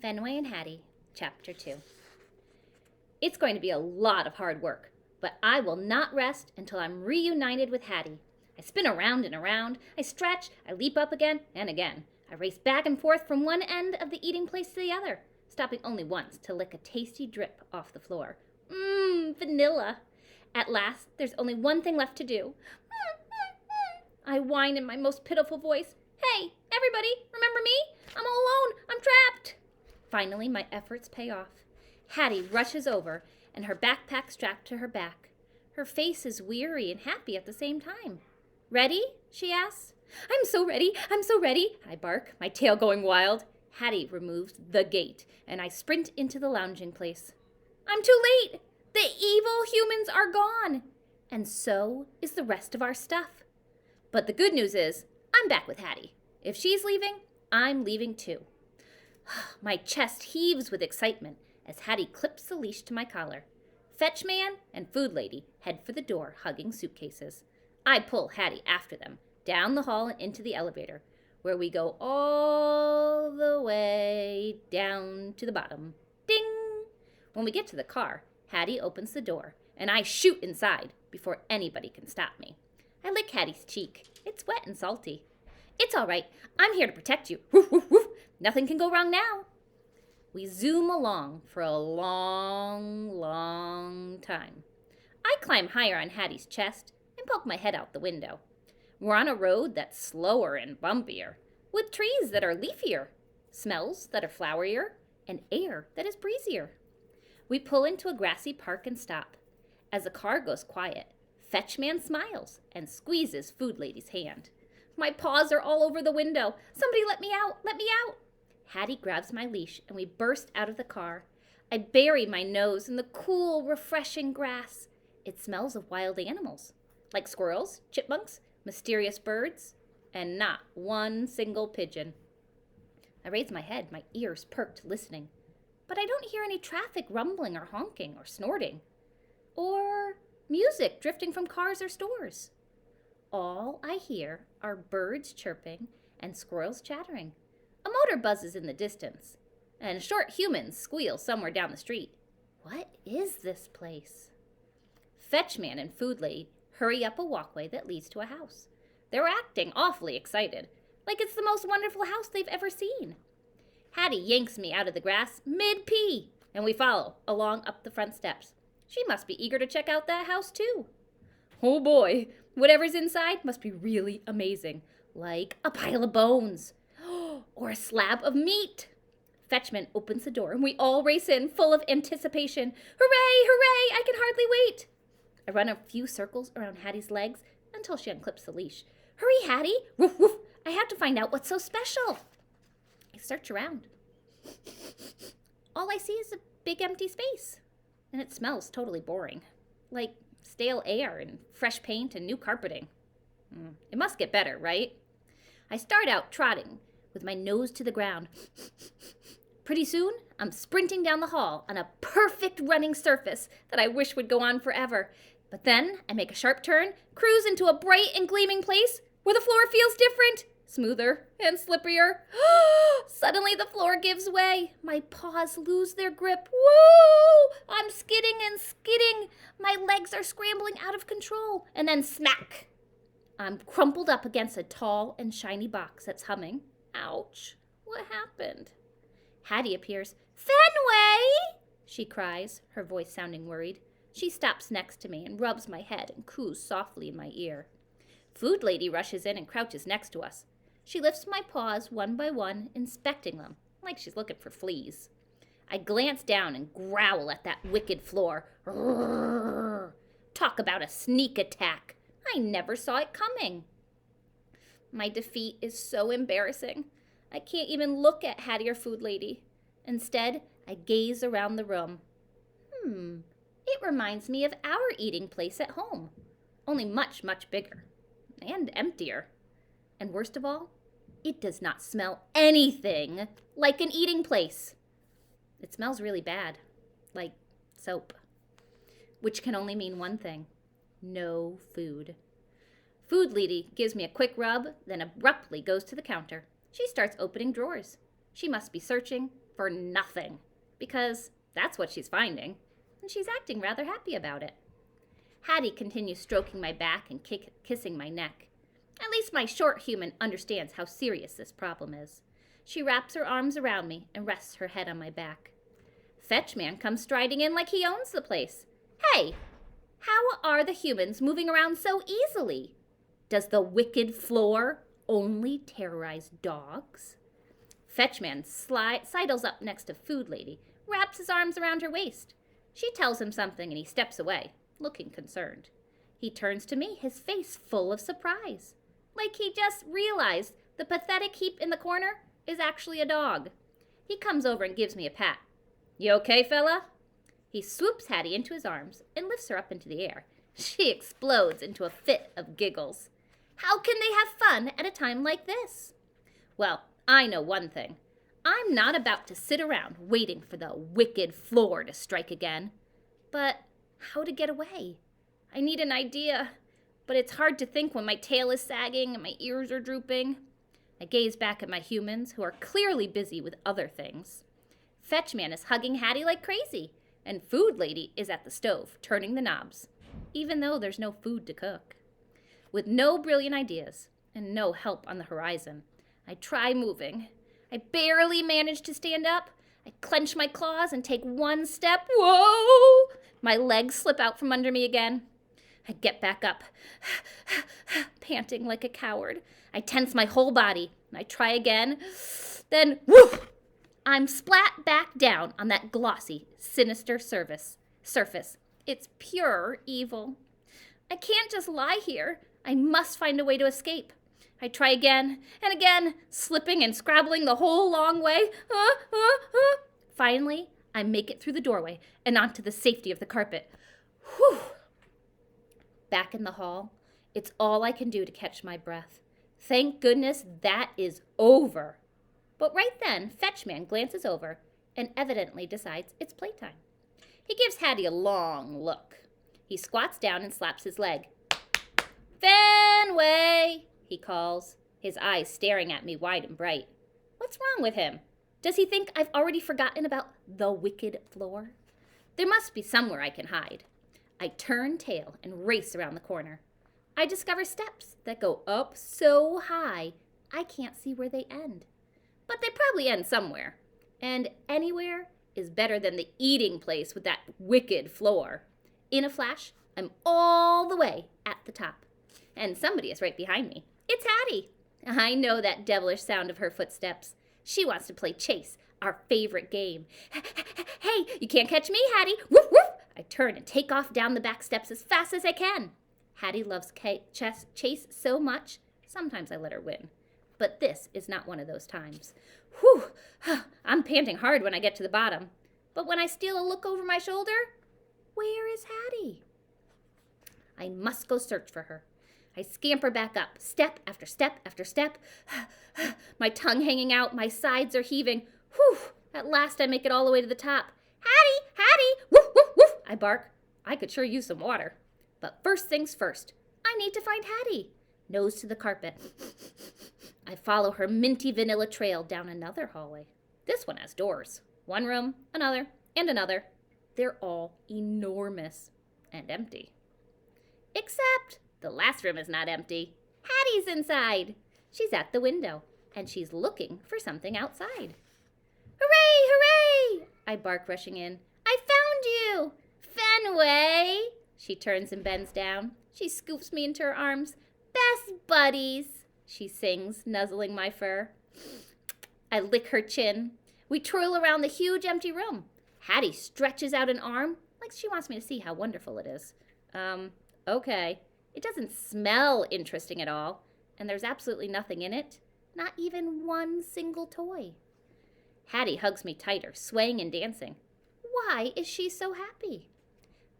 Fenway and Hattie, Chapter 2. It's going to be a lot of hard work, but I will not rest until I'm reunited with Hattie. I spin around and around, I stretch, I leap up again and again. I race back and forth from one end of the eating place to the other, stopping only once to lick a tasty drip off the floor. Vanilla. At last, there's only one thing left to do. I whine in my most pitiful voice. Hey, everybody, remember me? I'm all alone. I'm trapped. Finally, my efforts pay off. Hattie rushes over, and her backpack strapped to her back. Her face is weary and happy at the same time. Ready? She asks. I'm so ready. I bark, my tail going wild. Hattie removes the gate, and I sprint into the lounging place. I'm too late. The evil humans are gone. And so is the rest of our stuff. But the good news is, I'm back with Hattie. If she's leaving, I'm leaving too. My chest heaves with excitement as Hattie clips the leash to my collar. Fetch man and food lady head for the door, hugging suitcases. I pull Hattie after them, down the hall and into the elevator, where we go all the way down to the bottom. Ding! When we get to the car, Hattie opens the door, and I shoot inside before anybody can stop me. I lick Hattie's cheek. It's wet and salty. It's all right. I'm here to protect you. Woof, woof, woof. Nothing can go wrong now. We zoom along for a long, long time. I climb higher on Hattie's chest and poke my head out the window. We're on a road that's slower and bumpier, with trees that are leafier, smells that are flowerier, and air that is breezier. We pull into a grassy park and stop. As the car goes quiet, Fetchman smiles and squeezes Food Lady's hand. My paws are all over the window. Somebody let me out! Let me out! Hattie grabs my leash and we burst out of the car. I bury my nose in the cool, refreshing grass. It smells of wild animals, like squirrels, chipmunks, mysterious birds, and not one single pigeon. I raise my head, my ears perked, listening. But I don't hear any traffic rumbling or honking or snorting. Or music drifting from cars or stores. All I hear are birds chirping and squirrels chattering. A motor buzzes in the distance, and short humans squeal somewhere down the street. What is this place? Fetchman and Food Lady hurry up a walkway that leads to a house. They're acting awfully excited, like it's the most wonderful house they've ever seen. Hattie yanks me out of the grass mid-pee, and we follow along up the front steps. She must be eager to check out that house, too. Oh boy, whatever's inside must be really amazing, like a pile of bones or a slab of meat. Fetchman opens the door, and we all race in, full of anticipation. Hooray, hooray, I can hardly wait. I run a few circles around Hattie's legs until she unclips the leash. Hurry, Hattie, woof, woof, I have to find out what's so special. I search around. All I see is a big empty space. And it smells totally boring, like stale air and fresh paint and new carpeting. It must get better, right? I start out trotting with my nose to the ground. Pretty soon, I'm sprinting down the hall on a perfect running surface that I wish would go on forever. But then I make a sharp turn, cruise into a bright and gleaming place where the floor feels different, smoother and slipperier. Suddenly the floor gives way. My paws lose their grip. Woo! I'm skidding and skidding. My legs are scrambling out of control. And then smack! I'm crumpled up against a tall and shiny box that's humming. Ouch. What happened? Hattie appears. Fenway! She cries, her voice sounding worried. She stops next to me and rubs my head and coos softly in my ear. Food Lady rushes in and crouches next to us. She lifts my paws one by one, inspecting them, like she's looking for fleas. I glance down and growl at that wicked floor. Rrrr. Talk about a sneak attack. I never saw it coming. My defeat is so embarrassing. I can't even look at Hattie or Food Lady. Instead, I gaze around the room. It reminds me of our eating place at home, only much, much bigger and emptier. And worst of all, it does not smell anything like an eating place. It smells really bad, like soap, which can only mean one thing: no food. Food Lady gives me a quick rub, then abruptly goes to the counter. She starts opening drawers. She must be searching for nothing, because that's what she's finding, and she's acting rather happy about it. Hattie continues stroking my back and kissing my neck. At least my short human understands how serious this problem is. She wraps her arms around me and rests her head on my back. Fetchman comes striding in like he owns the place. Hey, how are the humans moving around so easily? Does the wicked floor only terrorize dogs? Fetchman sidles up next to Food Lady, wraps his arms around her waist. She tells him something and he steps away, looking concerned. He turns to me, his face full of surprise, like he just realized the pathetic heap in the corner is actually a dog. He comes over and gives me a pat. You okay, fella? He swoops Hattie into his arms and lifts her up into the air. She explodes into a fit of giggles. How can they have fun at a time like this? Well, I know one thing. I'm not about to sit around waiting for the wicked floor to strike again. But how to get away? I need an idea, but it's hard to think when my tail is sagging and my ears are drooping. I gaze back at my humans, who are clearly busy with other things. Fetchman is hugging Hattie like crazy, and Food Lady is at the stove, turning the knobs, even though there's no food to cook. With no brilliant ideas and no help on the horizon, I try moving. I barely manage to stand up. I clench my claws and take one step. Whoa! My legs slip out from under me again. I get back up, panting like a coward. I tense my whole body, and I try again. Then, whoosh! I'm splat back down on that glossy, sinister surface. It's pure evil. I can't just lie here. I must find a way to escape. I try again and again, slipping and scrabbling the whole long way. Finally, I make it through the doorway and onto the safety of the carpet. Whew! Back in the hall, it's all I can do to catch my breath. Thank goodness that is over. But right then, Fetchman glances over and evidently decides it's playtime. He gives Hattie a long look. He squats down and slaps his leg. Fenway, he calls, his eyes staring at me wide and bright. What's wrong with him? Does he think I've already forgotten about the wicked floor? There must be somewhere I can hide. I turn tail and race around the corner. I discover steps that go up so high I can't see where they end. But they probably end somewhere. And anywhere is better than the eating place with that wicked floor. In a flash, I'm all the way at the top. And somebody is right behind me. It's Hattie. I know that devilish sound of her footsteps. She wants to play chase, our favorite game. Hey, you can't catch me, Hattie. Woof, woof. I turn and take off down the back steps as fast as I can. Hattie loves chase so much, sometimes I let her win. But this is not one of those times. Whew, I'm panting hard when I get to the bottom. But when I steal a look over my shoulder, where is Hattie? I must go search for her. I scamper back up, step after step after step. My tongue hanging out, my sides are heaving. Whew, at last I make it all the way to the top. Hattie, Hattie, woof, woof, woof, I bark. I could sure use some water. But first things first, I need to find Hattie. Nose to the carpet. I follow her minty vanilla trail down another hallway. This one has doors. One room, another, and another. They're all enormous and empty. Except the last room is not empty. Hattie's inside. She's at the window, and she's looking for something outside. Hooray, hooray! I bark, rushing in. I found you! Fenway! She turns and bends down. She scoops me into her arms. Best buddies, she sings, nuzzling my fur. I lick her chin. We twirl around the huge empty room. Hattie stretches out an arm like she wants me to see how wonderful it is. Okay. It doesn't smell interesting at all, and there's absolutely nothing in it. Not even one single toy. Hattie hugs me tighter, swaying and dancing. Why is she so happy?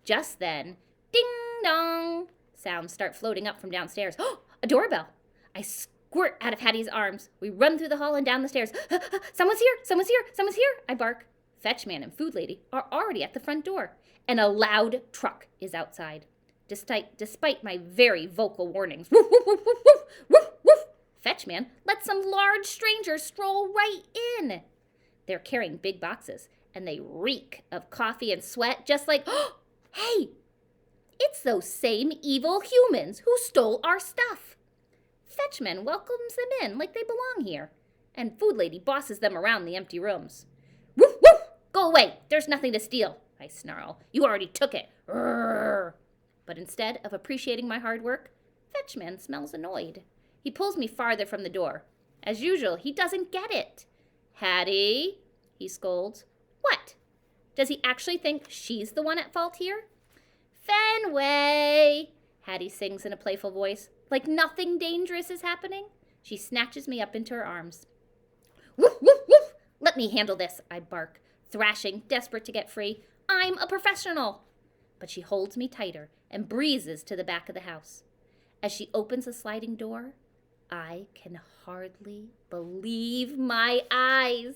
Just then, ding dong! Sounds start floating up from downstairs. Oh, a doorbell! I squirt out of Hattie's arms. We run through the hall and down the stairs. Someone's here! Someone's here! Someone's here! I bark. Fetchman and Food Lady are already at the front door, and a loud truck is outside. Despite my very vocal warnings. Woof, woof, woof, woof, woof, woof. Fetchman lets some large stranger stroll right in. They're carrying big boxes, and they reek of coffee and sweat, just like, oh, hey, it's those same evil humans who stole our stuff. Fetchman welcomes them in like they belong here, and Food Lady bosses them around the empty rooms. Woof, woof! Go away! There's nothing to steal, I snarl. You already took it. Rrr. But instead of appreciating my hard work, Fetchman smells annoyed. He pulls me farther from the door. As usual, he doesn't get it. Hattie, he scolds. What? Does he actually think she's the one at fault here? Fenway, Hattie sings in a playful voice, like nothing dangerous is happening. She snatches me up into her arms. Woof, woof, woof! Let me handle this, I bark, thrashing, desperate to get free. I'm a professional. But she holds me tighter and breezes to the back of the house. As she opens the sliding door, I can hardly believe my eyes.